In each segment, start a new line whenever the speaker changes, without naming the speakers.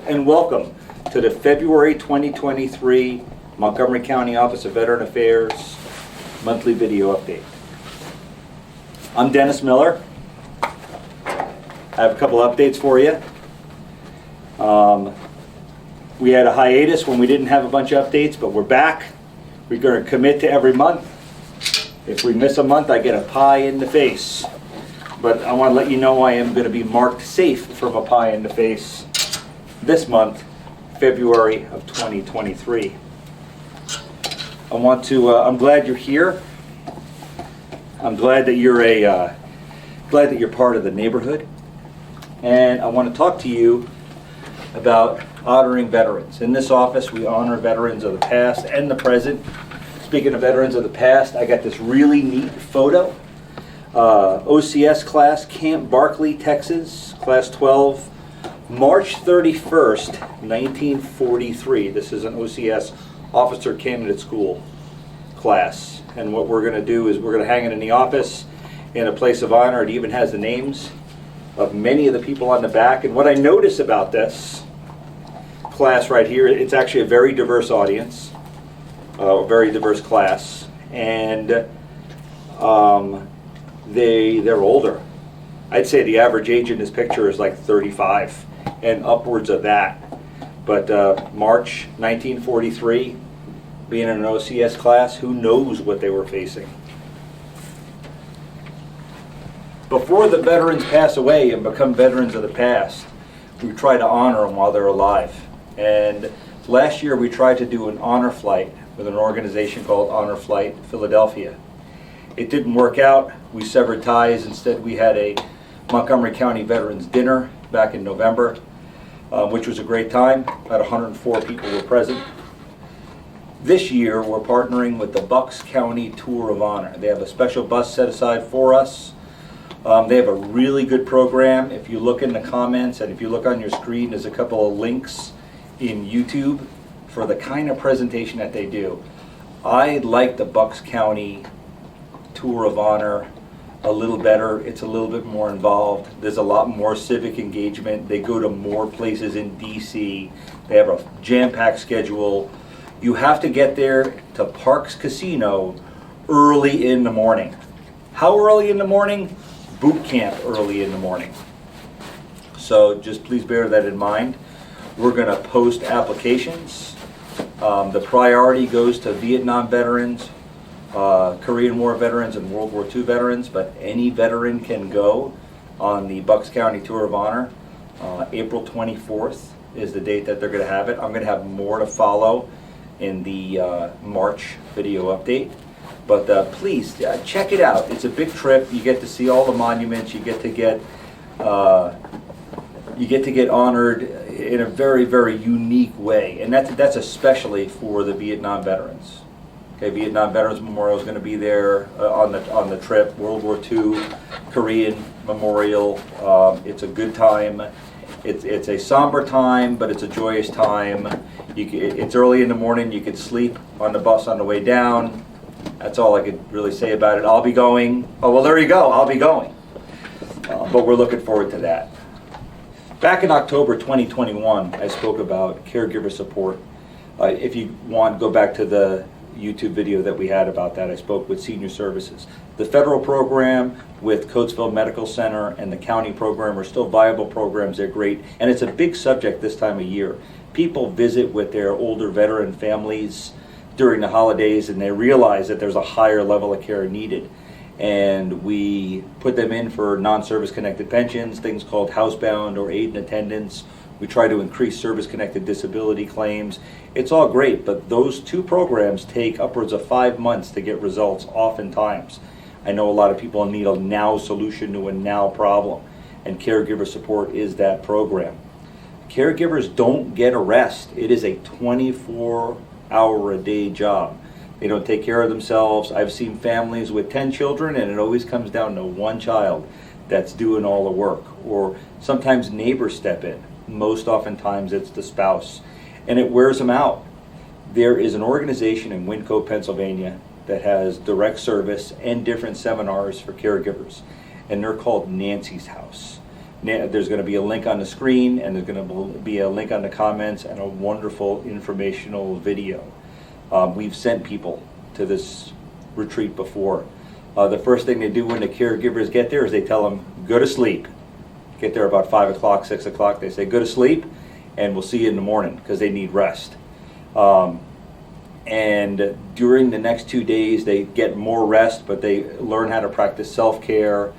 and welcome to the February 2023 Montgomery County Office of Veteran Affairs monthly video update. I'm Dennis Miller. I have a couple updates for you. We had a hiatus when we didn't have a bunch of updates, but we're back. We're going to commit to every month. If we miss a month, I get a pie in the face. But I want to let you know I am going to be marked safe from a pie in the face this month, February of 2023. I'm glad you're here. I'm glad that you're part of the neighborhood. And I want to talk to you about honoring veterans. In this office, we honor veterans of the past and the present. Speaking of veterans of the past, I got this really neat photo. OCS class, Camp Barkley, Texas, class 12, March 31st, 1943. This is an OCS officer candidate school class. And what we're going to do is we're going to hang it in the office in a place of honor. It even has the names of many of the people on the back. And what I notice about this class right here, it's actually a very diverse audience, a very diverse class. And they're older. I'd say the average age in this picture is like 35 and upwards of that. But March 1943, being in an OCS class, who knows what they were facing. Before the veterans pass away and become veterans of the past, we try to honor them while they're alive. And last year we tried to do an honor flight with an organization called Honor Flight Philadelphia. It didn't work out. We severed ties. Instead, we had a Montgomery County Veterans Dinner back in November, which was a great time. About 104 people were present. This year, we're partnering with the Bucks County Tour of Honor. They have a special bus set aside for us. They have a really good program. If you look in the comments and if you look on your screen, there's a couple of links in YouTube for the kind of presentation that they do. I like the Bucks County Tour of Honor a little better. It's a little bit more involved. There's a lot more civic engagement. They go to more places in DC. They have a jam-packed schedule. You have to get there to Parks Casino early in the morning. How early in the morning? Boot camp early in the morning. So just please bear that in mind. We're going to post applications. The priority goes to Vietnam veterans, Korean War veterans, and World War II veterans, but any veteran can go on the Bucks County Tour of Honor. April 24th is the date that they're going to have it. I'm going to have more to follow in the March video update. But please check it out. It's a big trip. You get to see all the monuments. You get to get honored in a very, very unique way, and that's especially for the Vietnam veterans. Okay, Vietnam Veterans Memorial is going to be there on the trip. World War II, Korean Memorial. It's a good time. It's a somber time, but it's a joyous time. It's early in the morning. You could sleep on the bus on the way down. That's all I could really say about it. I'll be going. Oh, well, there you go. I'll be going. But we're looking forward to that. Back in October 2021, I spoke about caregiver support. If you want, go back to the YouTube video that we had about that. I spoke with Senior Services. The federal program with Coatesville Medical Center and the county program are still viable programs. They're great. And it's a big subject this time of year. People visit with their older veteran families during the holidays and they realize that there's a higher level of care needed. And we put them in for non-service connected pensions, things called housebound or aid in attendance. We try to increase service-connected disability claims. It's all great, but those two programs take upwards of 5 months to get results oftentimes. I know a lot of people need a now solution to a now problem, and caregiver support is that program. Caregivers don't get a rest. It is a 24-hour-a-day job. They don't take care of themselves. I've seen families with 10 children, and it always comes down to one child that's doing all the work, or sometimes neighbors step in. Most oftentimes it's the spouse, and it wears them out. There is an organization in Wyncote, Pennsylvania that has direct service and different seminars for caregivers, and they're called Nancy's House. There's going to be a link on the screen, and there's going to be a link on the comments, and a wonderful informational video. We've sent people to this retreat before. The first thing they do when the caregivers get there is they tell them, go to sleep. Get there about 5 o'clock, 6 o'clock. They say, go to sleep, and we'll see you in the morning, because they need rest. And during the next 2 days, they get more rest, but they learn how to practice self-care.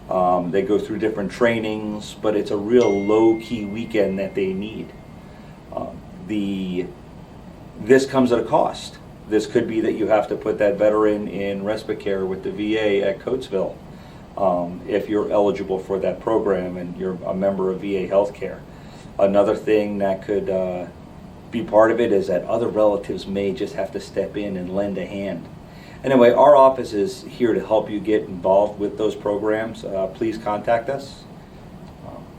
They go through different trainings, but it's a real low-key weekend that they need. This comes at a cost. This could be that you have to put that veteran in respite care with the VA at Coatesville, if you're eligible for that program and you're a member of VA healthcare. Another thing that could be part of it is that other relatives may just have to step in and lend a hand. Anyway, our office is here to help you get involved with those programs. Please contact us.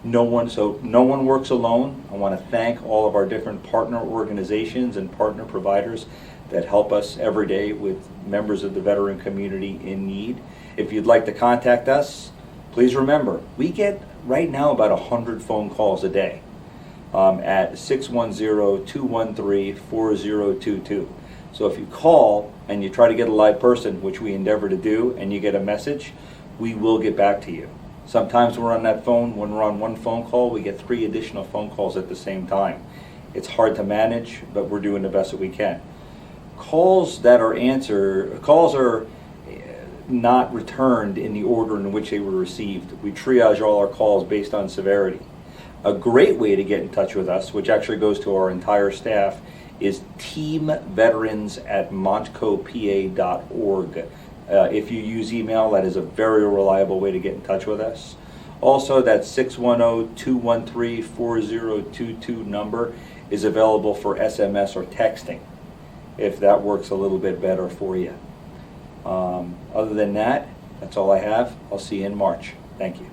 No one works alone. I want to thank all of our different partner organizations and partner providers that help us every day with members of the veteran community in need. If you'd like to contact us, please remember, we get right now about 100 phone calls a day at 610-213-4022. So if you call and you try to get a live person, which we endeavor to do, and you get a message, we will get back to you. Sometimes we're on that phone, when we're on one phone call, we get 3 additional phone calls at the same time. It's hard to manage, but we're doing the best that we can. Calls are not returned in the order in which they were received. We triage all our calls based on severity. A great way to get in touch with us, which actually goes to our entire staff, is teamveterans@montcopa.org. If you use email, that is a very reliable way to get in touch with us. Also, that 610-213-4022 number is available for SMS or texting, if that works a little bit better for you. Other than that, that's all I have. I'll see you in March. Thank you.